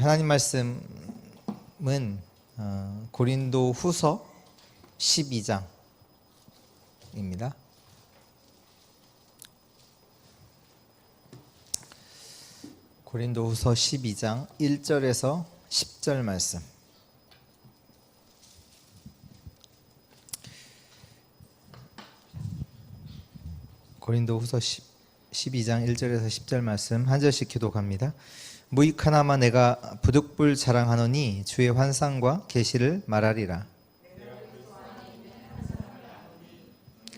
하나님 말씀은 고린도 후서 12장입니다. 고린도 후서 12장 1절에서 10절 말씀. 고린도 후서 12장 1절에서 10절 말씀 한 절씩 기독합니다. 무익하나마 내가 부득불 자랑하노니 주의 환상과 계시를 말하리라.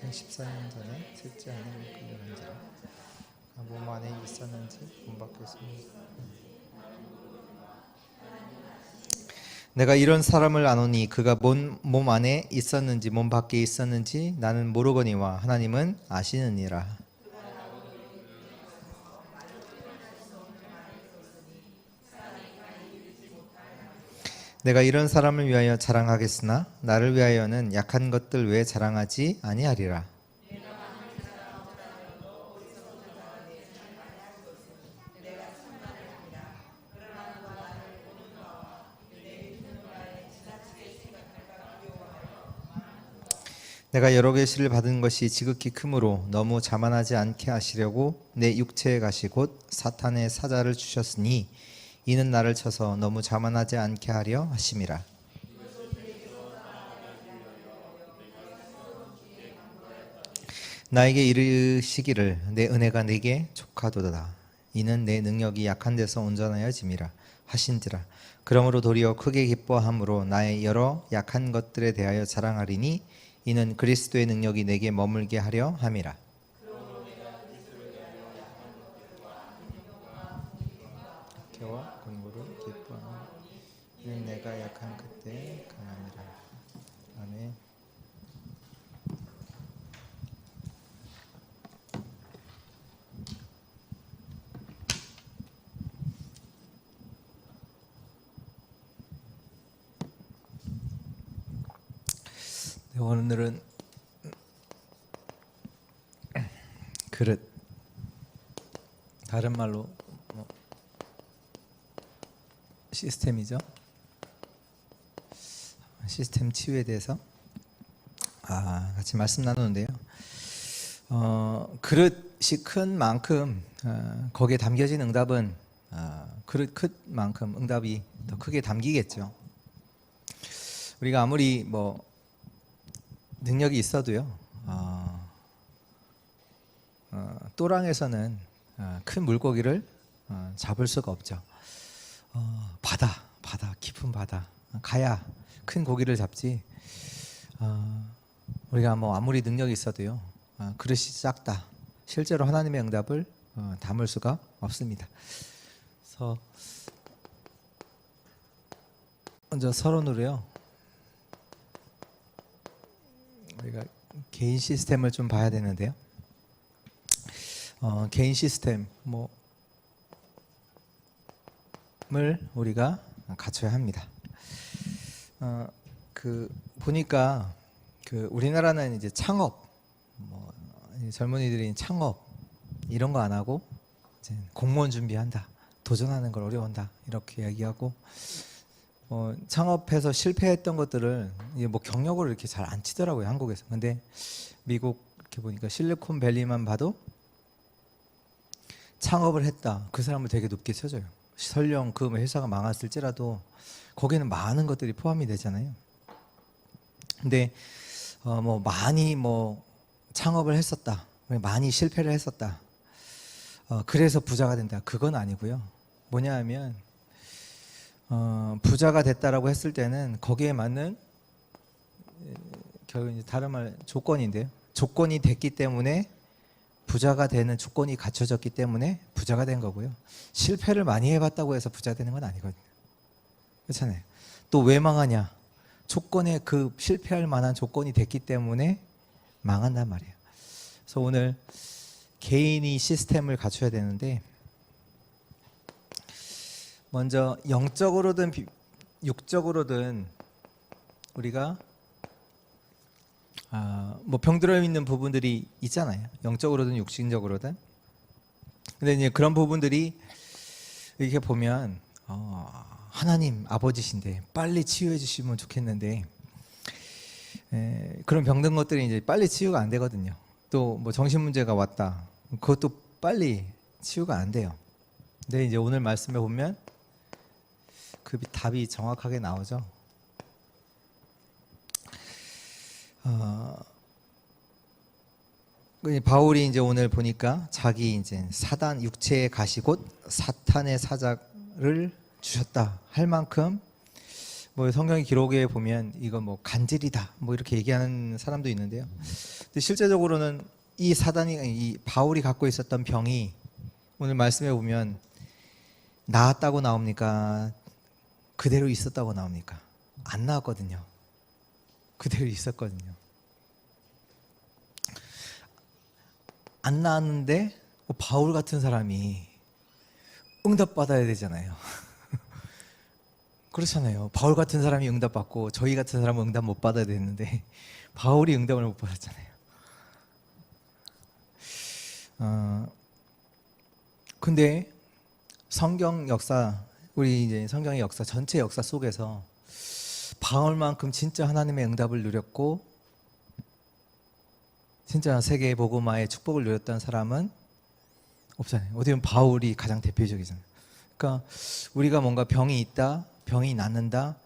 14년 전에 셋째 아내를 끌려간 자라 몸 안에 있었는지 몸 밖에 있었는지 내가 이런 사람을 아노니 그가 몸 안에 있었는지 몸 밖에 있었는지 나는 모르거니와 하나님은 아시느니라. 내가 이런 사람을 위하여 자랑하겠으나 나를 위하여는 약한 것들 외에 자랑하지 아니하리라. 내가 여러 계시를 받은 것이 지극히 크므로 너무 자만하지 않게 하시려고 내 육체에 가시 곧 사탄의 사자를 주셨으니 이는 나를 쳐서 너무 자만하지 않게 하려 하심이라. 나에게 이르시기를 내 은혜가 네게 족하도다. 이는 내 능력이 약한 데서 온전하여짐이라 하신지라. 그러므로 도리어 크게 기뻐함으로 나의 여러 약한 것들에 대하여 자랑하리니 이는 그리스도의 능력이 내게 머물게 하려 함이라. 개와 권고를 기뻐하는 이는 내가 약한 그때 강함이라. 아멘. 네, 오늘은 그릇, 다른 말로 시스템이죠. 시스템 치유에 대해서 같이 말씀 나누는데요. 그릇이 큰 만큼 거기에 담겨진 응답은 그릇 큰 만큼 응답이 더 크게 담기겠죠. 우리가 아무리 능력이 있어도요. 또랑에서는 큰 물고기를 잡을 수가 없죠. 바다, 깊은 바다 가야 큰 고기를 잡지. 우리가 아무리 능력이 있어도요. 그릇이 작다. 실제로 하나님의 응답을 담을 수가 없습니다. 그래서 먼저 서론으로요. 우리가 개인 시스템을 좀 봐야 되는데요. 개인 시스템을 우리가 갖춰야 합니다. 보니까 우리나라는 이제 창업, 젊은이들이 창업 이런 거 안 하고 이제 공무원 준비한다, 도전하는 걸 어려워한다 이렇게 얘기하고 창업해서 실패했던 것들을 경력으로 이렇게 잘 안 치더라고요, 한국에서. 근데 미국 이렇게 보니까 실리콘밸리만 봐도 창업을 했다, 그 사람을 되게 높게 쳐줘요. 설령 그 회사가 망했을지라도 거기는 많은 것들이 포함이 되잖아요. 근데 많이 창업을 했었다, 많이 실패를 했었다, 그래서 부자가 된다, 그건 아니고요. 뭐냐 하면 부자가 됐다라고 했을 때는 거기에 맞는 결국 이제 다른 말 조건인데요. 조건이 됐기 때문에 부자가 되는 조건이 갖춰졌기 때문에 부자가 된 거고요. 실패를 많이 해봤다고 해서 부자 되는 건 아니거든요. 그렇잖아요. 또 왜 망하냐? 조건에 실패할 만한 조건이 됐기 때문에 망한단 말이에요. 그래서 오늘 개인이 시스템을 갖춰야 되는데, 먼저 영적으로든 육적으로든 우리가 병들어 있는 부분들이 있잖아요. 영적으로든 육신적으로든. 근데 이제 그런 부분들이 이렇게 보면 하나님 아버지신데 빨리 치유해 주시면 좋겠는데 그런 병든 것들이 이제 빨리 치유가 안 되거든요. 또 뭐 정신 문제가 왔다. 그것도 빨리 치유가 안 돼요. 근데 이제 오늘 말씀에 보면 그 답이 정확하게 나오죠. 바울이 이제 오늘 보니까 자기 이제 사단 육체의 가시 곧 사탄의 사자를 주셨다 할 만큼 뭐 성경 기록에 보면 이거 뭐 간질이다 뭐 이렇게 얘기하는 사람도 있는데요. 근데 실제적으로는 이 바울이 갖고 있었던 병이 오늘 말씀에 보면 나았다고 나옵니까? 그대로 있었다고 나옵니까? 안 나왔거든요. 그대로 있었거든요. 안 나왔는데 바울 같은 사람이 응답받아야 되잖아요. 그렇잖아요. 바울 같은 사람이 응답받고 저희 같은 사람은 응답 못 받아야 되는데 바울이 응답을 못 받았잖아요. 근데 성경 역사, 우리 이제 성경의 역사, 전체 역사 속에서 바울만큼 진짜 하나님의 응답을 누렸고 진짜 세계 복음화의 축복을 누렸던 사람은 없잖아요. 어떻게 보면 바울이 가장 대표적이잖아요. 그러니까 우리가 뭔가 병이 있다, 병이 낫는다,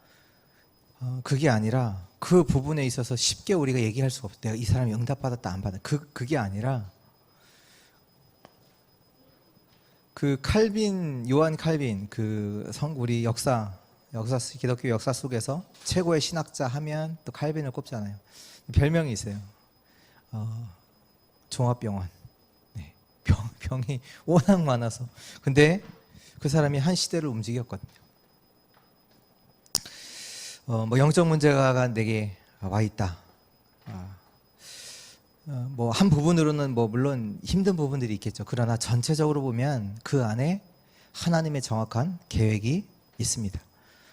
그게 아니라 그 부분에 있어서 쉽게 우리가 얘기할 수가 없어요. 내가 이 사람이 응답받았다 안 받았다. 그게 아니라 그 칼빈, 요한 칼빈, 우리 기독교 역사 속에서 최고의 신학자 하면 또 칼빈을 꼽잖아요. 별명이 있어요. 종합병원. 네. 병이 워낙 많아서. 근데 그 사람이 한 시대를 움직였거든요. 뭐 영적 문제가 내게 와 있다. 뭐 한 부분으로는 뭐 물론 힘든 부분들이 있겠죠. 그러나 전체적으로 보면 그 안에 하나님의 정확한 계획이 있습니다.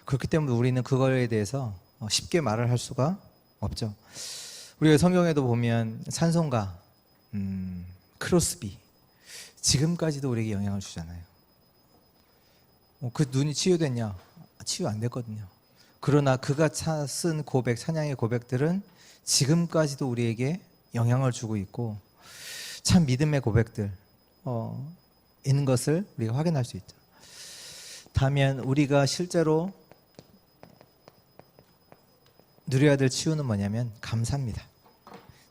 그렇기 때문에 우리는 그거에 대해서 쉽게 말을 할 수가 없죠. 우리가 성경에도 보면 찬송가, 크로스비 지금까지도 우리에게 영향을 주잖아요. 그 눈이 치유됐냐? 치유 안 됐거든요. 그러나 그가 쓴 고백, 찬양의 고백들은 지금까지도 우리에게 영향을 주고 있고 참 믿음의 고백들 있는 것을 우리가 확인할 수 있죠. 다만 우리가 실제로 누려야 될 치유는 뭐냐면 감사입니다.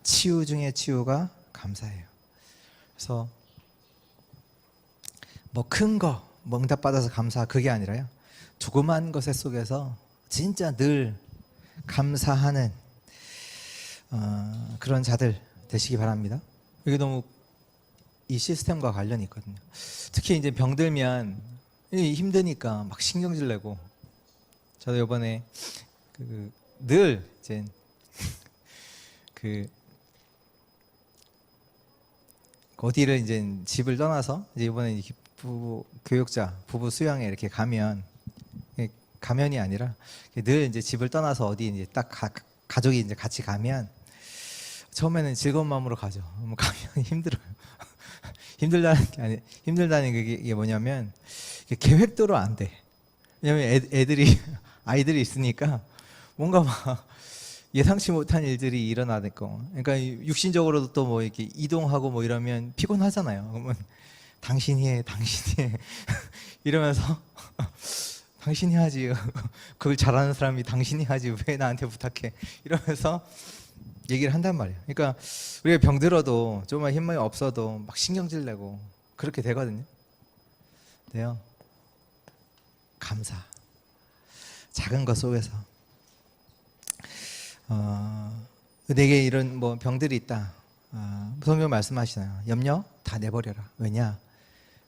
치유 중에 치유가 감사예요. 그래서 뭐 큰 거, 뭐 응답받아서 감사 그게 아니라요. 조그만 것의 속에서 진짜 늘 감사하는 그런 자들 되시기 바랍니다. 이게 너무 이 시스템과 관련이 있거든요. 특히 이제 병들면 힘드니까 막 신경질 내고 저도 이번에 늘 이제 어디를 이제 집을 떠나서 이제 이번에 부부 수양에 이렇게 가면이 아니라 늘 이제 집을 떠나서 어디 이제 딱 가족이 이제 같이 가면 처음에는 즐거운 마음으로 가죠. 가면 힘들어요. 힘들다는 게 뭐냐면 계획대로 안 돼. 왜냐면 아이들이 있으니까 뭔가 막 예상치 못한 일들이 일어나고, 그러니까 육신적으로도 또 뭐 이렇게 이동하고 뭐 이러면 피곤하잖아요. 그러면 당신이 해 이러면서 당신이 하지. 그걸 잘하는 사람이 당신이 하지. 왜 나한테 부탁해? 이러면서 얘기를 한단 말이에요. 그러니까 우리가 병들어도 조금만 힘이 없어도 막 신경질 내고 그렇게 되거든요. 네요. 감사. 작은 것 속에서 내게 이런 뭐 병들이 있다. 성경 말씀하시나요? 염려 다 내버려라. 왜냐?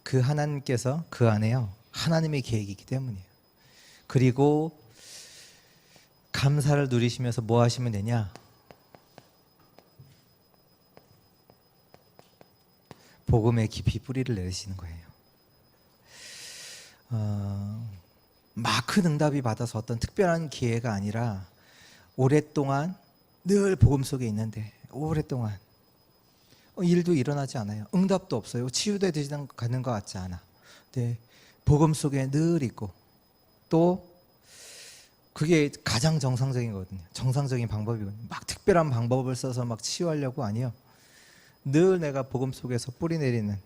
그 하나님께서 그 안에요. 하나님의 계획이 있기 때문이에요. 그리고 감사를 누리시면서 뭐 하시면 되냐? 복음에 깊이 뿌리를 내리시는 거예요. 막 큰 응답이 받아서 어떤 특별한 기회가 아니라 오랫동안 늘 복음 속에 있는데 오랫동안 일도 일어나지 않아요. 응답도 없어요. 치유되지 않는 것 같지 않아. 네, 복음 속에 늘 있고 또 그게 가장 정상적인 거거든요. 정상적인 방법이거든요. 막 특별한 방법을 써서 막 치유하려고 아니요. 늘 내가 복음 속에서 뿌리 내리는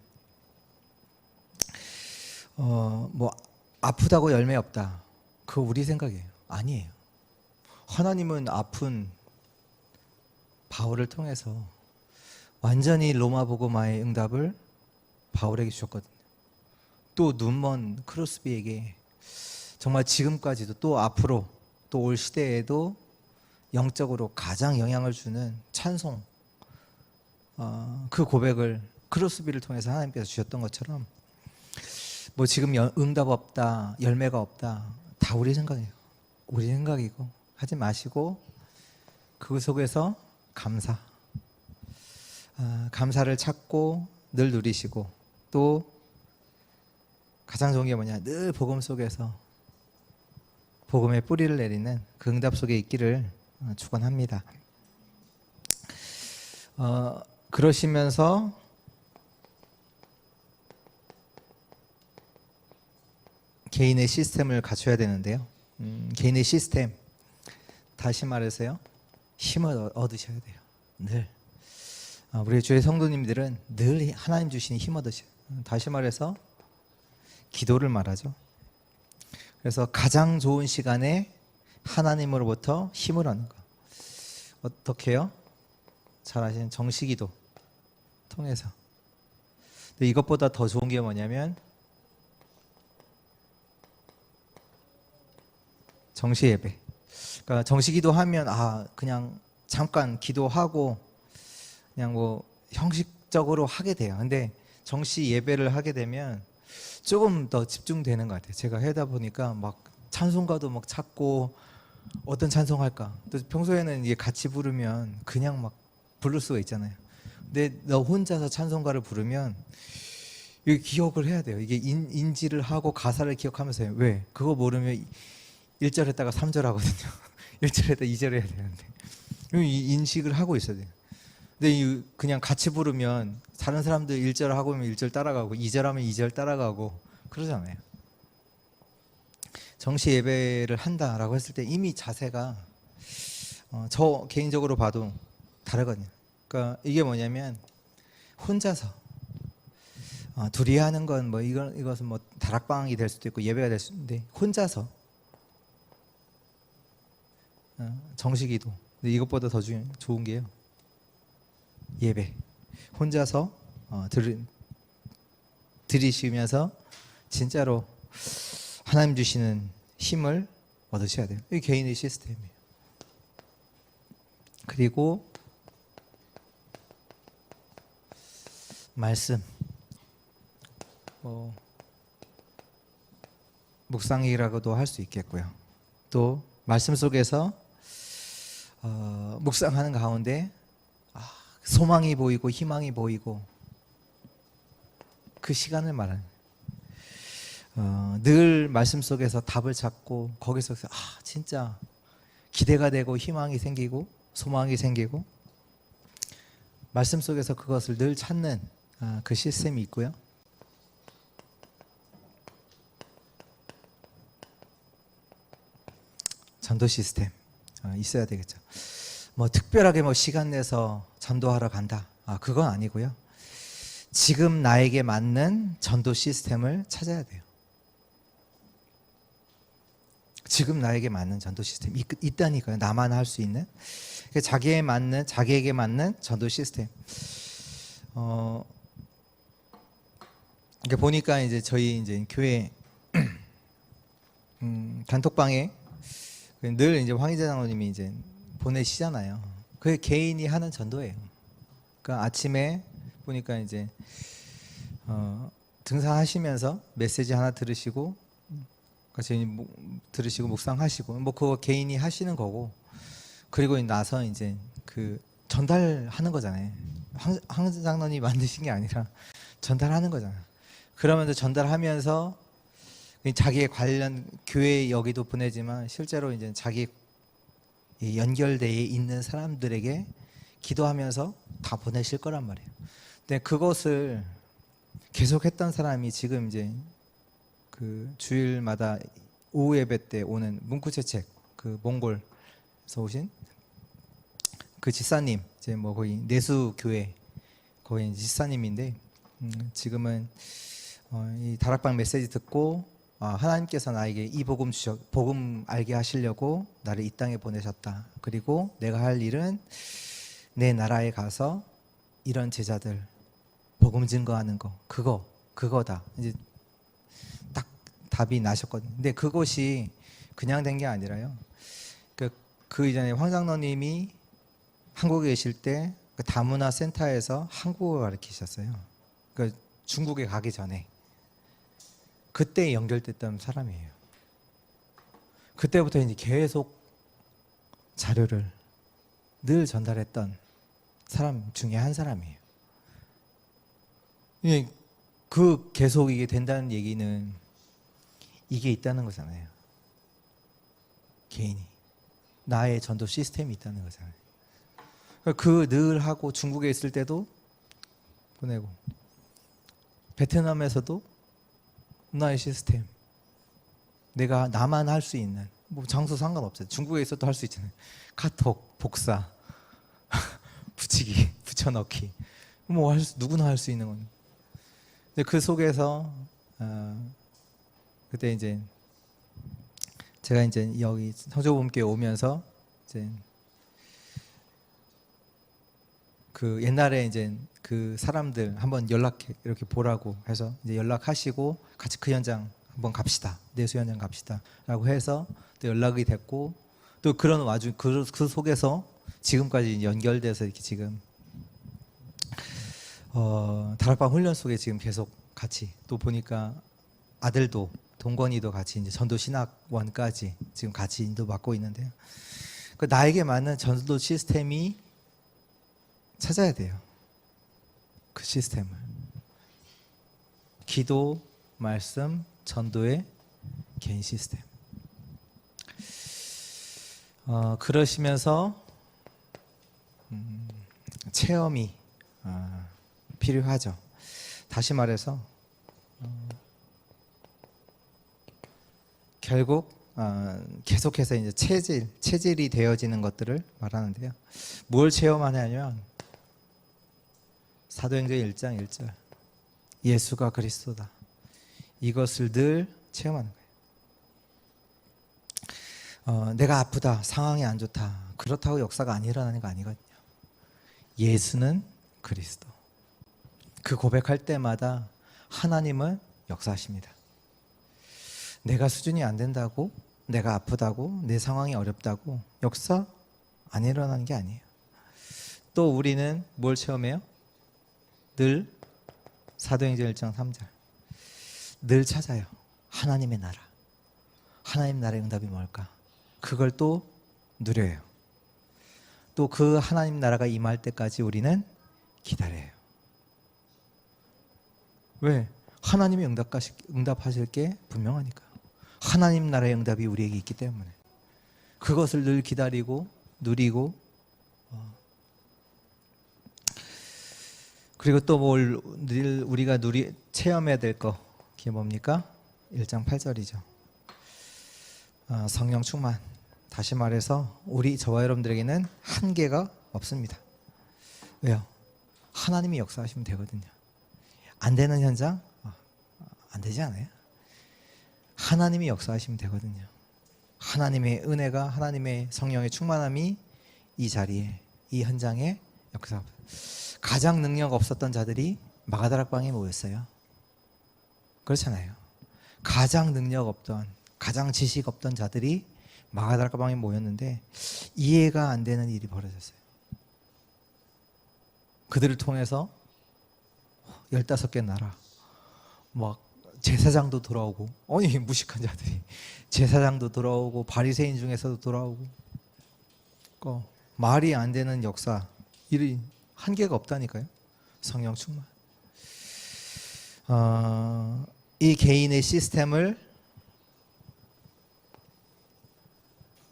뭐 아프다고 열매 없다. 그거 우리 생각이에요. 아니에요. 하나님은 아픈 바울을 통해서 완전히 로마 복음화의 응답을 바울에게 주셨거든요. 또 눈먼 크로스비에게 정말 지금까지도 또 앞으로 또 올 시대에도 영적으로 가장 영향을 주는 찬송, 그 고백을 크로스비를 통해서 하나님께서 주셨던 것처럼 뭐 지금 응답 없다, 열매가 없다, 다 우리 생각이에요. 우리 생각이고 하지 마시고 그 속에서 감사를 찾고 늘 누리시고 또 가장 좋은 게 뭐냐, 늘 복음 속에서 복음의 뿌리를 내리는 그 응답 속에 있기를 축원합니다. 그러시면서 개인의 시스템을 갖춰야 되는데요. 개인의 시스템, 다시 말해서요, 힘을 얻으셔야 돼요. 늘 우리 주의 성도님들은 늘 하나님 주시는 힘 얻으셔요. 다시 말해서 기도를 말하죠. 그래서 가장 좋은 시간에 하나님으로부터 힘을 얻는 거. 어떻게 해요? 잘 아시는 정시기도 통해서. 근데 이것보다 더 좋은 게 뭐냐면 정시 예배. 그러니까 정시기도 하면 그냥 잠깐 기도하고 그냥 뭐 형식적으로 하게 돼요. 근데 정시 예배를 하게 되면 조금 더 집중되는 것 같아요. 제가 하다 보니까 막 찬송가도 막 찾고 어떤 찬송 할까. 또 평소에는 이게 같이 부르면 그냥 막 부를 수가 있잖아요. 근데 너 혼자서 찬송가를 부르면 이게 기억을 해야 돼요. 이게 인지를 하고 가사를 기억하면서 해요. 왜? 그거 모르면 1절 했다가 3절 하거든요. 1절 했다가 2절 해야 되는데 인식을 하고 있어야 돼요. 근데 그냥 같이 부르면 다른 사람들 1절 하고 있으면 1절 따라가고 2절 하면 2절 따라가고 그러잖아요. 정시 예배를 한다라고 했을 때 이미 자세가 저 개인적으로 봐도 다르거든요. 그러니까 이게 뭐냐면 혼자서 둘이 하는 건 뭐 이것은 뭐 다락방이 될 수도 있고 예배가 될 수도 있는데 혼자서 정식기도. 근데 이것보다 더 좋은 게요. 예배. 혼자서 들이쉬면서 진짜로 하나님 주시는 힘을 얻으셔야 돼요. 이게 개인의 시스템이에요. 그리고 말씀. 묵상이라고도 할 수 있겠고요. 또 말씀 속에서 묵상하는 가운데 소망이 보이고 희망이 보이고 그 시간을 말하는 늘 말씀 속에서 답을 찾고 거기서 진짜 기대가 되고 희망이 생기고 소망이 생기고 말씀 속에서 그것을 늘 찾는 그 시스템이 있고요. 전도 시스템 있어야 되겠죠. 뭐 특별하게 뭐 시간 내서 전도하러 간다. 그건 아니고요. 지금 나에게 맞는 전도 시스템을 찾아야 돼요. 지금 나에게 맞는 전도 시스템 있다니까요. 나만 할 수 있는 자기에게 맞는 전도 시스템. 이렇게 보니까 이제 저희 이제 교회 단톡방에 늘 이제 황희재 장로님이 이제 보내시잖아요. 그게 개인이 하는 전도예요. 그러니까 아침에 보니까 이제 등산하시면서 메시지 하나 들으시고 같이 들으시고 묵상하시고 뭐 그거 개인이 하시는 거고 그리고 나서 이제 그 전달하는 거잖아요. 황 장로님이 만드신 게 아니라 전달하는 거잖아요. 그러면서 전달하면서 자기의 관련 교회 여기도 보내지만 실제로 이제 자기 연결되어 있는 사람들에게 기도하면서 다 보내실 거란 말이에요. 근데 그것을 계속했던 사람이 지금 이제 그 주일마다 오후 예배 때 오는 문구체책 그 몽골에서 오신 그 집사님, 이제 뭐 거의 내수 교회 거의 집사님인데 지금은 이 다락방 메시지 듣고 하나님께서 나에게 이 복음 알게 하시려고 나를 이 땅에 보내셨다. 그리고 내가 할 일은 내 나라에 가서 이런 제자들 복음 증거하는 거, 그거다. 이제 딱 답이 나셨거든요. 근데 그것이 그냥 된 게 아니라요. 그 이전에 황 장로님이 한국에 계실 때 그 다문화 센터에서 한국어 가르치셨어요. 그 중국에 가기 전에. 그때 연결됐던 사람이에요. 그때부터 이제 계속 자료를 늘 전달했던 사람 중에 한 사람이에요. 그 계속 이게 된다는 얘기는 이게 있다는 거잖아요. 개인이 나의 전도 시스템이 있다는 거잖아요. 그 늘 하고 중국에 있을 때도 보내고 베트남에서도 나의 시스템, 내가 나만 할 수 있는 뭐 장소 상관없어요. 중국에 있어도 할 수 있잖아요. 카톡, 복사, 붙이기, 붙여넣기, 뭐 누구나 할 수 있는 건. 근데 그 속에서 그때 이제 제가 이제 여기 성조부님께 오면서 이제 그 옛날에 이제 그 사람들 한번 연락해 이렇게 보라고 해서 이제 연락하시고 같이 그 현장 한번 갑시다. 내수 현장 갑시다라고 해서 또 연락이 됐고 또 그런 와중 그 속에서 지금까지 연결돼서 이렇게 지금 다락방 훈련 속에 지금 계속 같이 또 보니까 아들도 동건이도 같이 이제 전도 신학원까지 지금 같이 인도받고 있는데요. 그 나에게 맞는 전도 시스템이 찾아야 돼요. 그 시스템을. 기도, 말씀, 전도의 개인 시스템. 그러시면서 체험이 필요하죠. 다시 말해서 결국 계속해서 이제 체질이 되어지는 것들을 말하는데요. 뭘 체험하냐면 사도행전 1장 1절 예수가 그리스도다. 이것을 늘 체험하는 거예요. 내가 아프다, 상황이 안 좋다, 그렇다고 역사가 안 일어나는 거 아니거든요. 예수는 그리스도. 그 고백할 때마다 하나님은 역사하십니다. 내가 수준이 안 된다고, 내가 아프다고, 내 상황이 어렵다고 역사 안 일어나는 게 아니에요. 또 우리는 뭘 체험해요? 늘 사도행전 1장 3절 늘 찾아요. 하나님의 나라. 하나님 나라의 응답이 뭘까? 그걸 또 누려요. 또 그 하나님 나라가 임할 때까지 우리는 기다려요. 왜? 하나님이 응답하실 게 분명하니까요. 하나님 나라의 응답이 우리에게 있기 때문에 그것을 늘 기다리고 누리고 그리고 또 뭘 늘 우리가 체험해야 될 거 그게 뭡니까? 1장 8절이죠. 성령 충만. 다시 말해서 저와 여러분들에게는 한계가 없습니다. 왜요? 하나님이 역사하시면 되거든요. 안 되는 현장? 안 되지 않아요? 하나님이 역사하시면 되거든요. 하나님의 은혜가, 하나님의 성령의 충만함이 이 자리에, 이 현장에 역사합니다. 가장 능력 없었던 자들이 마가다락방에 모였어요. 그렇잖아요. 가장 능력 없던, 가장 지식 없던 자들이 마가다락방에 모였는데 이해가 안 되는 일이 벌어졌어요. 그들을 통해서 15개 나라, 막 제사장도 돌아오고, 아니 무식한 자들이 제사장도 돌아오고 바리새인 중에서도 돌아오고, 말이 안 되는 역사, 일이 한계가 없다니까요. 성령 충만. 이 개인의 시스템을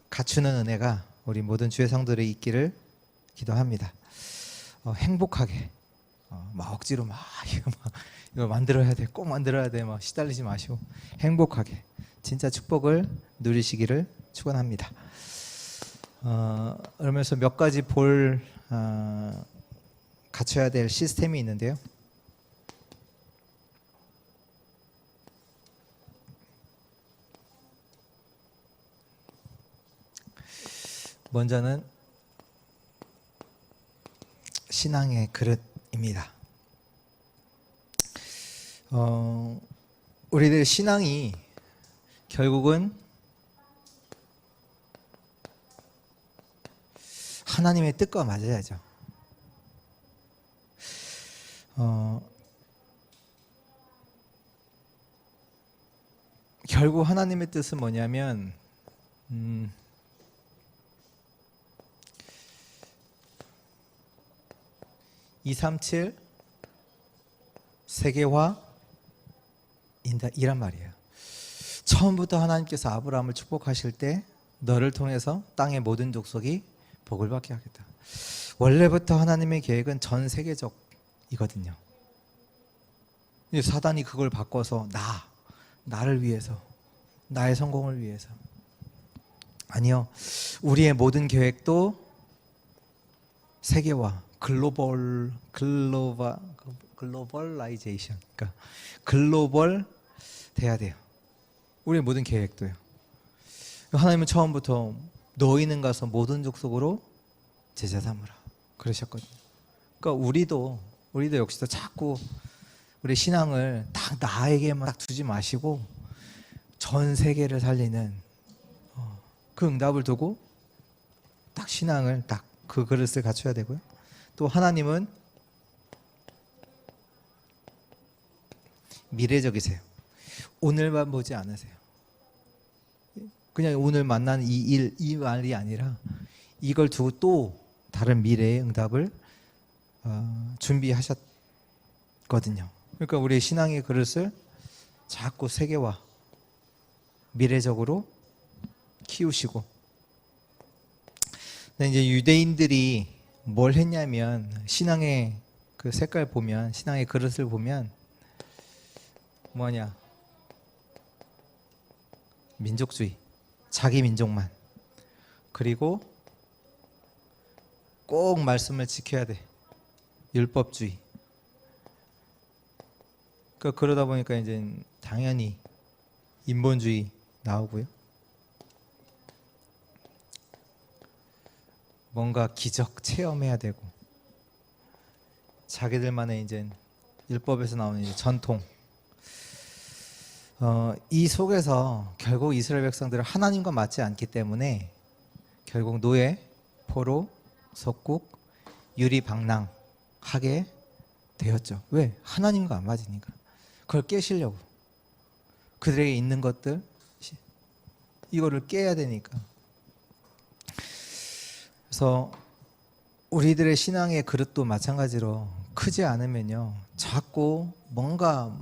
갖추는 은혜가 우리 모든 주의 성도들이 있기를 기도합니다. 행복하게 막 억지로 이거 만들어야 돼, 꼭 만들어야 돼, 막 시달리지 마시고 행복하게 진짜 축복을 누리시기를 축원합니다. 그러면서 몇 가지 갖춰야 될 시스템이 있는데요. 먼저는 신앙의 그릇입니다. 우리들 신앙이 결국은 하나님의 뜻과 맞아야죠. 결국 하나님의 뜻은 뭐냐면 237 세계화이란 말이에요. 처음부터 하나님께서 아브라함을 축복하실 때 너를 통해서 땅의 모든 족속이 복을 받게 하겠다. 원래부터 하나님의 계획은 전 세계적이거든요. 사단이 그걸 바꿔서 나를 위해서, 나의 성공을 위해서. 아니요. 우리의 모든 계획도 세계화, 글로벌라이제이션, 그러니까 글로벌 돼야 돼요. 우리의 모든 계획도요. 하나님은 처음부터 너희는 가서 모든 족속으로 제자 삼으라 그러셨거든요. 그러니까 우리도 역시도 자꾸 우리 신앙을 딱 나에게만 딱 두지 마시고 전 세계를 살리는 그 응답을 두고 딱 신앙을 딱 그 그릇을 갖춰야 되고요. 또 하나님은 미래적이세요. 오늘만 보지 않으세요. 그냥 오늘 만난 이 말이 아니라 이걸 두고 또 다른 미래의 응답을 준비하셨거든요. 그러니까 우리 신앙의 그릇을 자꾸 세계화, 미래적으로 키우시고. 근데 이제 유대인들이 뭘 했냐면 신앙의 그 색깔 보면, 신앙의 그릇을 보면 뭐냐? 민족주의, 자기 민족만. 그리고 꼭 말씀을 지켜야 돼. 율법주의. 그러다 보니까 이제 당연히 인본주의 나오고요. 뭔가 기적 체험해야 되고, 자기들만의 이제 율법에서 나오는 이제 전통. 이 속에서 결국 이스라엘 백성들은 하나님과 맞지 않기 때문에 결국 노예, 포로, 속국, 유리방랑하게 되었죠. 왜? 하나님과 안 맞으니까. 그걸 깨시려고. 그들에게 있는 것들, 이거를 깨야 되니까. 그래서 우리들의 신앙의 그릇도 마찬가지로 크지 않으면요, 자꾸 뭔가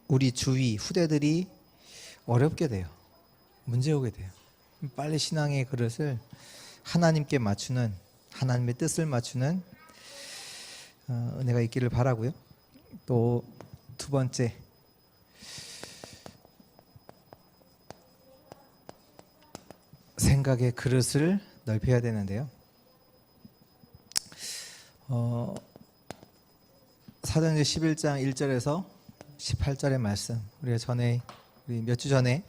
우리 주위 후대들이 어렵게 돼요. 문제 오게 돼요. 빨리 신앙의 그릇을 하나님께 맞추는, 하나님의 뜻을 맞추는 은혜가 있기를 바라고요. 또 두 번째, 생각의 그릇을 넓혀야 되는데요. 사도행전 11장 1절에서 18절의 말씀, 우리 몇 주 전에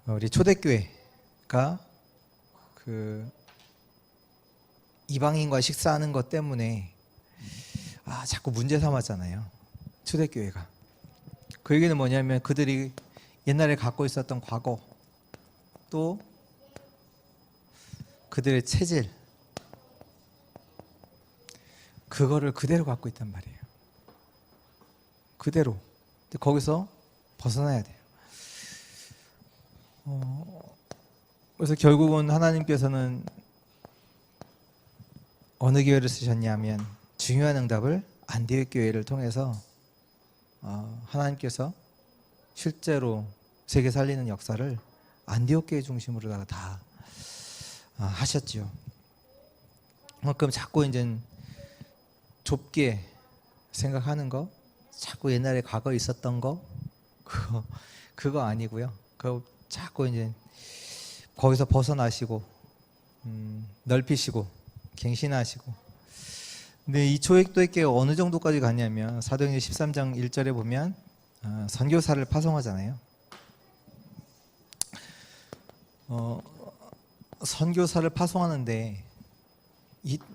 우리 초대교회가 그 이방인과 식사하는 것 때문에 자꾸 문제 삼았잖아요. 초대교회가. 그 얘기는 뭐냐면 그들이 옛날에 갖고 있었던 과거, 또 그들의 체질, 그거를 그대로 갖고 있단 말이에요. 그대로. 근데 거기서 벗어나야 돼요. 그래서 결국은 하나님께서는 어느 교회를 쓰셨냐면 중요한 응답을 안디옥 교회를 통해서 하나님께서 실제로 세계 살리는 역사를 안디옥 교회 중심으로다가 다 하셨죠. 그럼 자꾸 이제 좁게 생각하는 거, 자꾸 옛날에 과거에 있었던 거, 그거 아니고요. 그 자꾸 이제 거기서 벗어나시고 넓히시고 갱신하시고. 근데 이 초액도액계가 어느 정도까지 갔냐면 사도행전 13장 1절에 보면 선교사를 파송하잖아요. 선교사를 파송하는데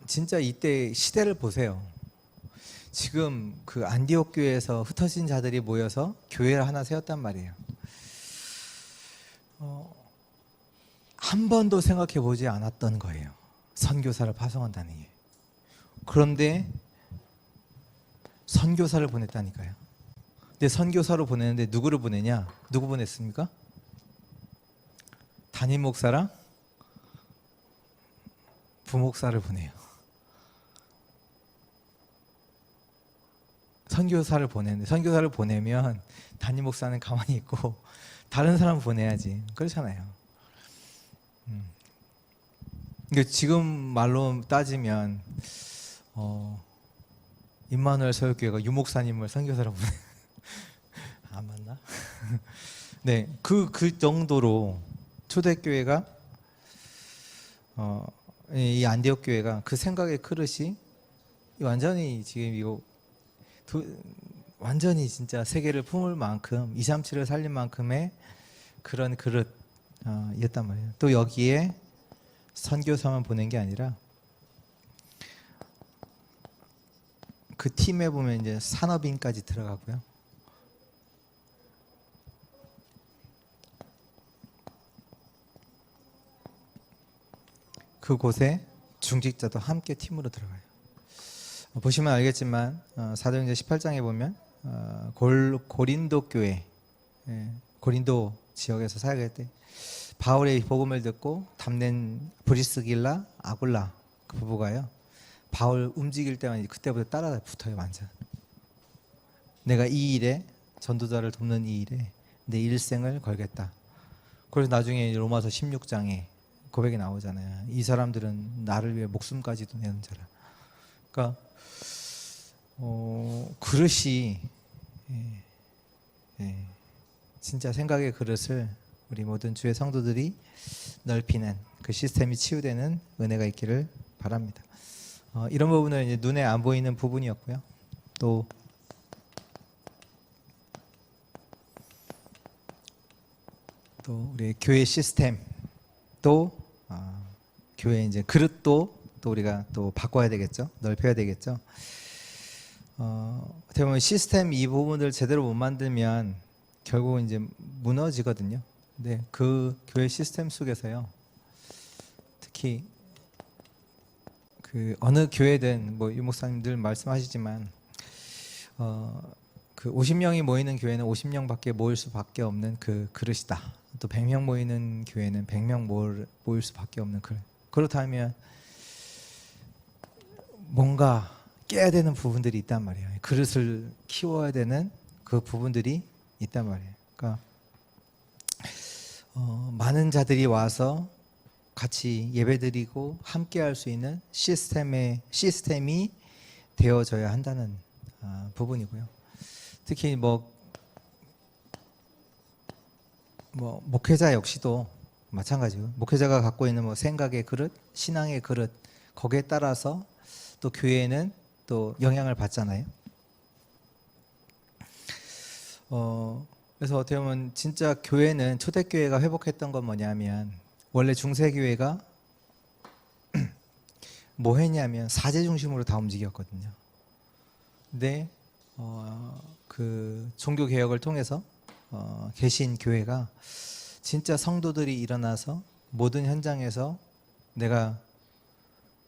진짜 이때 시대를 보세요. 지금 그 안디옥 교회에서 흩어진 자들이 모여서 교회를 하나 세웠단 말이에요. 한 번도 생각해 보지 않았던 거예요. 선교사를 파송한다는 게. 그런데 선교사를 보냈다니까요. 근데 선교사로 보내는데 누구를 보내냐? 누구 보냈습니까? 담임 목사랑 부목사를 보내요. 선교사를 보내는데, 선교사를 보내면 담임 목사는 가만히 있고 다른 사람 보내야지. 그렇잖아요. 근데 지금 말로 따지면 임마누엘 서울교회가 유목사님을 선교사로 보내. 안 맞나? 네, 그 정도로 초대교회가 이 안디옥 교회가 그 생각의 그릇이 완전히 지금 이거 완전히 진짜 세계를 품을 만큼 237을 살린 만큼의 그런 그릇이었단 말이에요. 또 여기에 선교사만 보낸 게 아니라 그 팀에 보면 이제 산업인까지 들어가고요. 그곳에 중직자도 함께 팀으로 들어가요. 보시면 알겠지만 사도행전 18장에 보면 고린도 교회, 고린도 지역에서 사역할 때 바울의 복음을 듣고 담낸 브리스길라, 아굴라 그 부부가요. 바울 움직일 때만 그때부터 따라 붙어요. 완전. 내가 이 일에, 전도자를 돕는 이 일에 내 일생을 걸겠다. 그래서 나중에 로마서 16장에 고백이 나오잖아요. 이 사람들은 나를 위해 목숨까지도 내는 자라. 그러니까 그릇이 진짜 생각의 그릇을 우리 모든 주의 성도들이 넓히는 그 시스템이 치유되는 은혜가 있기를 바랍니다. 이런 부분은 이제 눈에 안 보이는 부분이었고요. 또 우리 교회 시스템, 또 교회 이제 그릇도 또 우리가 또 바꿔야 되겠죠. 넓혀야 되겠죠. 어떻게 보면 시스템 이 부분을 제대로 못 만들면 결국은 이제 무너지거든요. 근데 그 교회 시스템 속에서요, 특히 그 어느 교회든 뭐 유 목사님들 말씀하시지만 그 50명이 모이는 교회는 50명밖에 모일 수밖에 없는 그 그릇이다. 또 100명 모이는 교회는 100명 모일 수밖에 없는 그릇. 그렇다면 뭔가 깨야 되는 부분들이 있단 말이에요. 그릇을 키워야 되는 그 부분들이 있단 말이에요. 그러니까 많은 자들이 와서 같이 예배드리고 함께할 수 있는 시스템이 되어져야 한다는 부분이고요. 특히 뭐 목회자 역시도 마찬가지고, 목회자가 갖고 있는 뭐 생각의 그릇, 신앙의 그릇, 거기에 따라서 또 교회는 또 영향을 받잖아요. 그래서 어떻게 보면 진짜 교회는, 초대교회가 회복했던 건 뭐냐면, 원래 중세교회가 뭐 했냐면 사제 중심으로 다 움직였거든요. 근데 그 종교 개혁을 통해서 계신 교회가 진짜 성도들이 일어나서 모든 현장에서 내가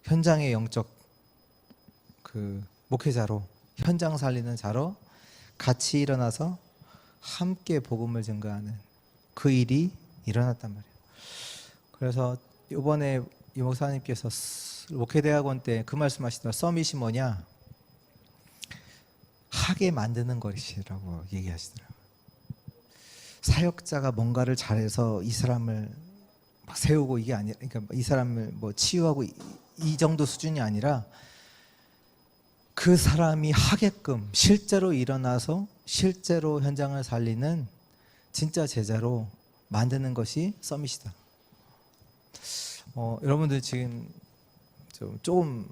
현장의 영적 그 목회자로, 현장 살리는 자로 같이 일어나서 함께 복음을 증거하는 그 일이 일어났단 말이에요. 그래서 이번에 이 목사님께서 목회대학원 때 그 말씀하시더라. 서밋이 뭐냐? 하게 만드는 것이라고 얘기하시더라고요. 사역자가 뭔가를 잘해서 이 사람을 막 세우고 이게 아니라, 그러니까 이 사람을 뭐 치유하고 이 정도 수준이 아니라 그 사람이 하게끔 실제로 일어나서 실제로 현장을 살리는 진짜 제자로 만드는 것이 서밋이다. 여러분들 지금 조금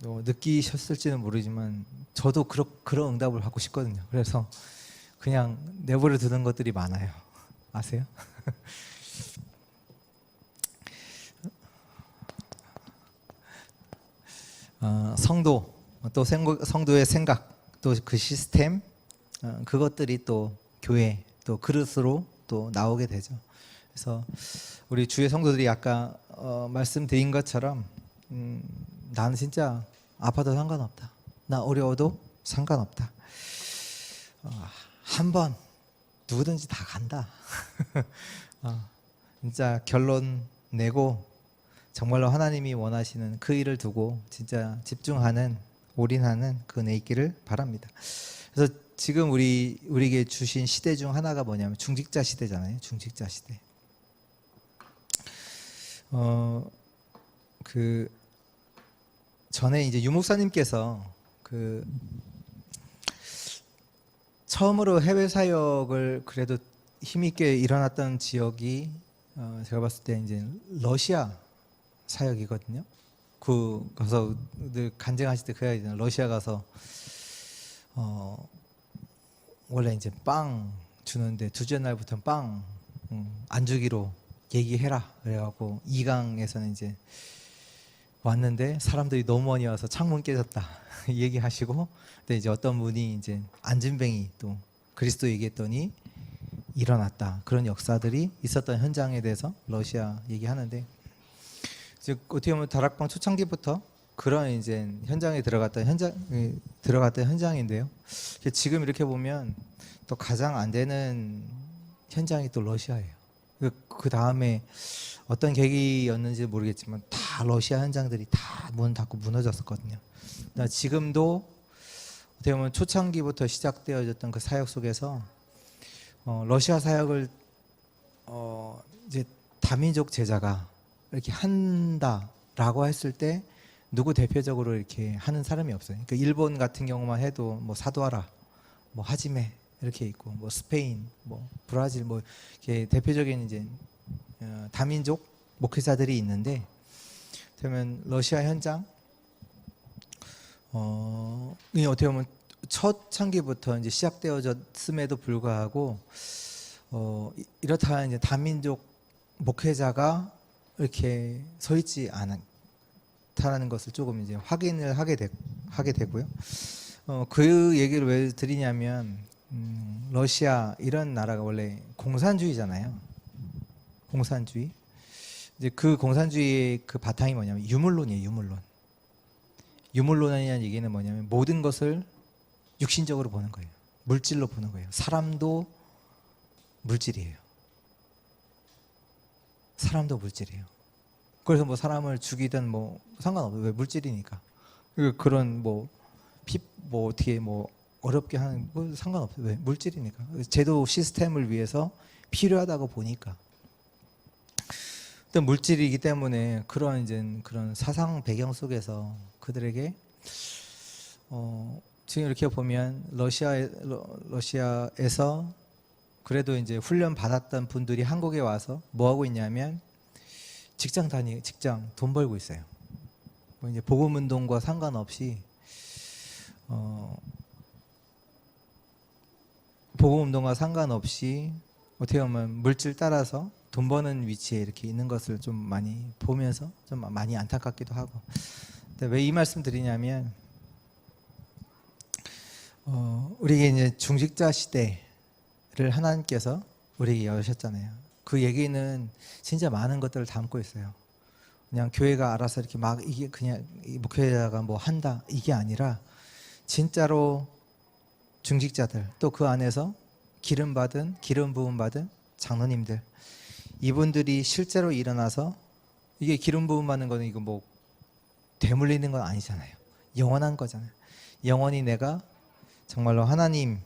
느끼셨을지는 모르지만 저도 그런 응답을 받고 싶거든요. 그래서 그냥 내버려 두는 것들이 많아요. 아세요? 성도, 또 성도의 생각, 또 그 시스템, 그것들이 또 교회, 또 그릇으로 또 나오게 되죠. 그래서 우리 주의 성도들이 아까 말씀드린 것처럼 나는 진짜 아파도 상관없다. 나 어려워도 상관없다. 한번 누구든지 다 간다. 진짜 결론 내고 정말로 하나님이 원하시는 그 일을 두고 진짜 집중하는, 올인하는 그 은혜 있기를 바랍니다. 그래서 지금 우리에게 주신 시대 중 하나가 뭐냐면 중직자 시대잖아요. 중직자 시대. 그 전에 이제 유 목사님께서 그 처음으로 해외 사역을 그래도 힘있게 일어났던 지역이 제가 봤을 때 이제 러시아 사역이거든요. 가서 늘 간증하실 때 그 이야기잖아요. 러시아 가서 원래 이제 빵 주는데 둘째 날부터는 빵 안 주기로 얘기해라 그래갖고 2강에서는 이제 왔는데 사람들이 너무 많이 와서 창문 깨졌다 얘기하시고, 근데 이제 어떤 분이 이제 안진뱅이 또 그리스도 얘기했더니 일어났다, 그런 역사들이 있었던 현장에 대해서 러시아 얘기하는데, 즉 어떻게 보면 다락방 초창기부터 그런 이제 현장에 들어갔던 현장인데요. 지금 이렇게 보면 또 가장 안 되는 현장이 또 러시아예요. 그 다음에 어떤 계기였는지 모르겠지만 다 러시아 현장들이 다 문 닫고 무너졌었거든요. 지금도 어떻게 보면 초창기부터 시작되어졌던 그 사역 속에서 러시아 사역을 이제 다민족 제자가 이렇게 한다라고 했을 때 누구 대표적으로 이렇게 하는 사람이 없어요. 그러니까 일본 같은 경우만 해도 뭐 사도하라, 뭐 하지메 이렇게 있고, 뭐 스페인, 뭐 브라질, 뭐 이렇게 대표적인 이제 다민족 목회자들이 있는데, 그러면 러시아 현장 어떻게 보면 첫 창기부터 이제 시작되어졌음에도 불구하고 이렇다 이제 다민족 목회자가 이렇게 서 있지 않다라는 것을 조금 이제 확인을 하게 되고요. 그 얘기를 왜 드리냐면 러시아 이런 나라가 원래 공산주의잖아요. 공산주의. 이제 그 공산주의의 그 바탕이 뭐냐면 유물론이에요. 유물론. 유물론이라는 얘기는 뭐냐면 모든 것을 육신적으로 보는 거예요. 물질로 보는 거예요. 사람도 물질이에요. 사람도 물질이에요. 그래서 뭐 사람을 죽이든 뭐 상관없어요. 왜? 물질이니까. 그런 뭐 어떻게 뭐 어렵게 하는 뭐 상관없어요. 왜? 물질이니까. 제도 시스템을 위해서 필요하다고 보니까. 또 물질이기 때문에 그런 이제 그런 사상 배경 속에서 그들에게 지금 이렇게 보면 러시아에서 그래도 이제 훈련 받았던 분들이 한국에 와서 뭐 하고 있냐면 직장 돈 벌고 있어요. 뭐 이제 복음 운동과 상관없이 복음 운동과 상관없이 어떻게 보면 물질 따라서 돈 버는 위치에 이렇게 있는 것을 좀 많이 보면서 좀 많이 안타깝기도 하고. 왜 이 말씀 드리냐면 우리에게 이제 중직자 시대를 하나님께서 우리에게 여셨잖아요. 그 얘기는 진짜 많은 것들을 담고 있어요. 그냥 교회가 알아서 이렇게 막 이게 그냥 목회자가 뭐 한다 이게 아니라 진짜로 중직자들, 또 그 안에서 기름 부음 받은 장로님들, 이분들이 실제로 일어나서, 이게 기름 부음 받는 거는 이거 뭐 되물리는 건 아니잖아요. 영원한 거잖아요. 영원히 내가 정말로 하나님이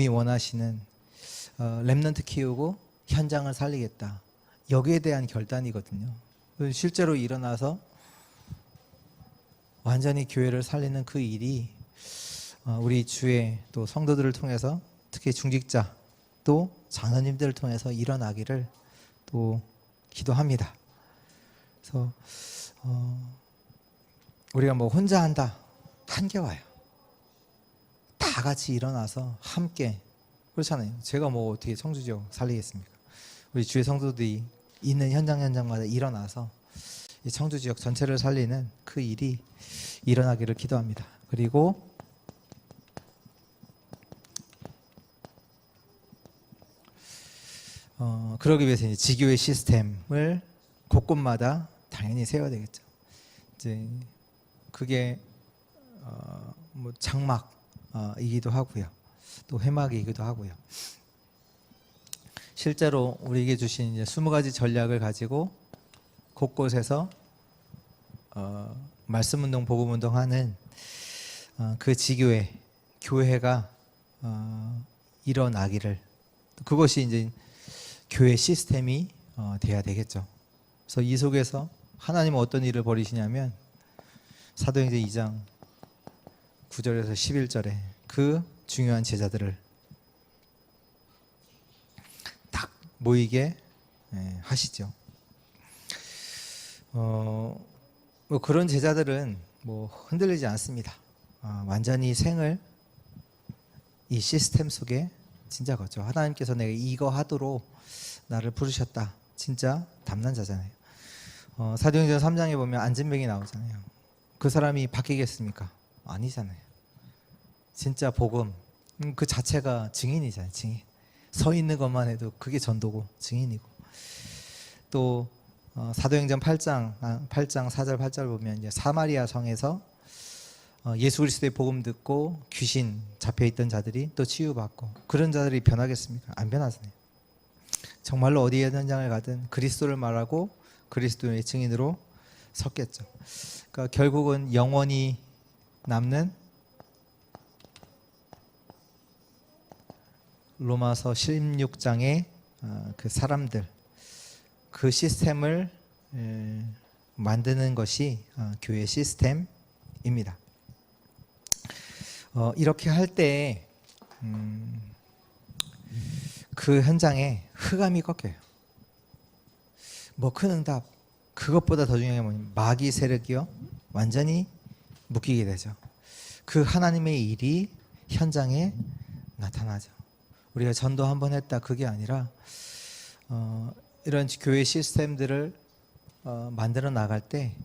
원하시는 렘넌트 키우고 현장을 살리겠다, 여기에 대한 결단이거든요. 실제로 일어나서 완전히 교회를 살리는 그 일이 우리 주의 또 성도들을 통해서 특히 중직자 또 장로님들을 통해서 일어나기를 또 기도합니다. 그래서 우리가 뭐 혼자 한다 한계와요. 다 같이 일어나서 함께, 그렇잖아요. 제가 뭐 어떻게 청주지역 살리겠습니까? 우리 주의 성도들이 있는 현장마다 일어나서 이 청주지역 전체를 살리는 그 일이 일어나기를 기도합니다. 그리고 그러기 위해서 이제 지교의 시스템을 곳곳마다 당연히 세워야 되겠죠. 이제 그게 뭐 장막이기도 하고요, 또 회막이기도 하고요. 실제로 우리에게 주신 이제 20가지 전략을 가지고 곳곳에서 말씀운동, 복음운동 하는 그 지교회, 교회가 일어나기를, 그것이 이제 교회 시스템이 돼야 되겠죠. 그래서 이 속에서 하나님은 어떤 일을 벌이시냐면 사도행전 2장 9절에서 11절에 그 중요한 제자들을 딱 모이게 하시죠. 뭐 그런 제자들은 뭐 흔들리지 않습니다. 완전히 생을 이 시스템 속에 진짜 거죠. 하나님께서 내가 이거 하도록 나를 부르셨다. 진짜 담난 자잖아요. 사도행전 3장에 보면 안진뱅이 나오잖아요. 그 사람이 바뀌겠습니까? 아니잖아요. 진짜 복음 그 자체가 증인이잖아요. 증인. 서 있는 것만 해도 그게 전도고 증인이고. 또 사도행전 8장 4절 8절 보면 이제 사마리아 성에서 예수 그리스도의 복음 듣고 귀신 잡혀 있던 자들이 또 치유받고, 그런 자들이 변하겠습니까? 안 변하잖아요. 정말로 어디에 현장을 가든 그리스도를 말하고 그리스도의 증인으로 섰겠죠. 그러니까 결국은 영원히 남는 로마서 16장의 그 사람들, 그 시스템을 만드는 것이 교회 시스템입니다. 이렇게 할 때 그 현장에 흑암이 꺾여요. 뭐 큰 응답, 그것보다 더 중요한 게 뭐냐면 마귀 세력이요 완전히 묶이게 되죠. 그 하나님의 일이 현장에 나타나죠. 우리가 전도 한번 했다 그게 아니라 이런 교회 시스템들을 만들어 나갈 때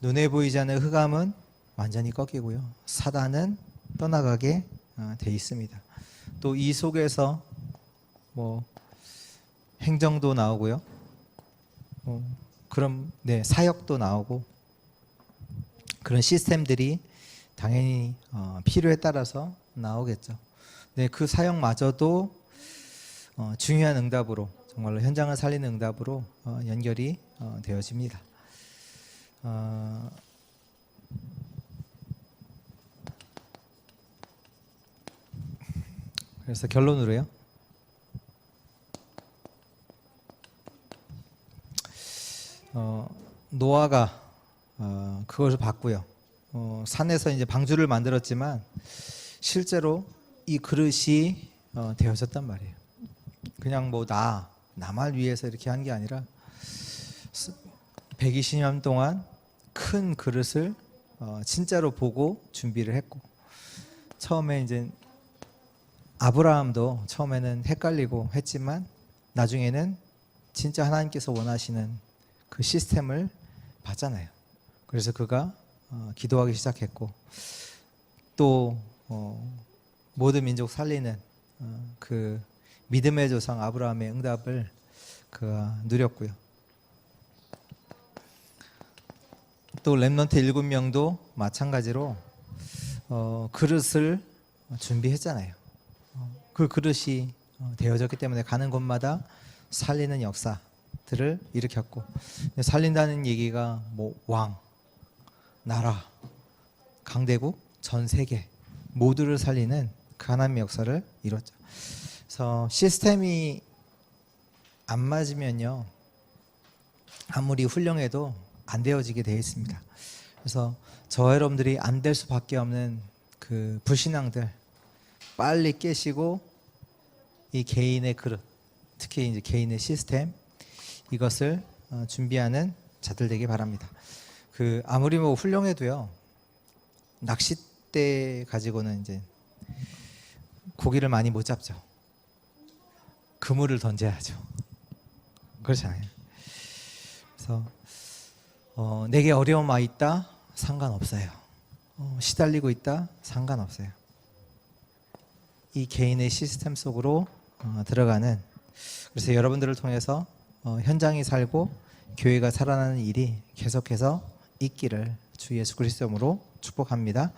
눈에 보이지 않는 흑암은 완전히 꺾이고요, 사단은 떠나가게 돼 있습니다. 또 이 속에서 뭐 행정도 나오고요, 그럼 사역도 나오고, 그런 시스템들이 당연히 필요에 따라서 나오겠죠. 그 사역마저도 중요한 응답으로, 정말로 현장을 살리는 응답으로 연결이 되어집니다. 그래서 결론으로요, 노아가 그것을 봤고요. 산에서 이제 방주를 만들었지만 실제로 이 그릇이 되어졌단 말이에요. 그냥 뭐 나만 위해서 이렇게 한 게 아니라 120년 동안 큰 그릇을 진짜로 보고 준비를 했고, 처음에 이제 아브라함도 처음에는 헷갈리고 했지만 나중에는 진짜 하나님께서 원하시는 그 시스템을 봤잖아요. 그래서 그가 기도하기 시작했고, 또 모든 민족 살리는 그 믿음의 조상 아브라함의 응답을 그가 누렸고요. 또 렘넌트 7명도 마찬가지로 그릇을 준비했잖아요. 그 그릇이 되어졌기 때문에 가는 곳마다 살리는 역사들을 일으켰고, 살린다는 얘기가 뭐 왕, 나라, 강대국, 전 세계 모두를 살리는 그 하나님의 역사를 이뤘죠. 그래서 시스템이 안 맞으면요, 아무리 훌륭해도 안 되어지게 되어 있습니다. 그래서 저와 여러분들이 안 될 수밖에 없는 그 불신앙들 빨리 깨시고 이 개인의 그릇, 특히 이제 개인의 시스템, 이것을 준비하는 자들 되기 바랍니다. 그 아무리 뭐 훌륭해도요, 낚싯대 가지고는 이제 고기를 많이 못 잡죠. 그물을 던져야죠. 그렇잖아요. 그래서 내게 어려움 와 있다, 상관없어요. 시달리고 있다, 상관없어요. 이 개인의 시스템 속으로 들어가는, 그래서 여러분들을 통해서 현장이 살고 교회가 살아나는 일이 계속해서 있기를 주 예수 그리스도 이름으로 축복합니다.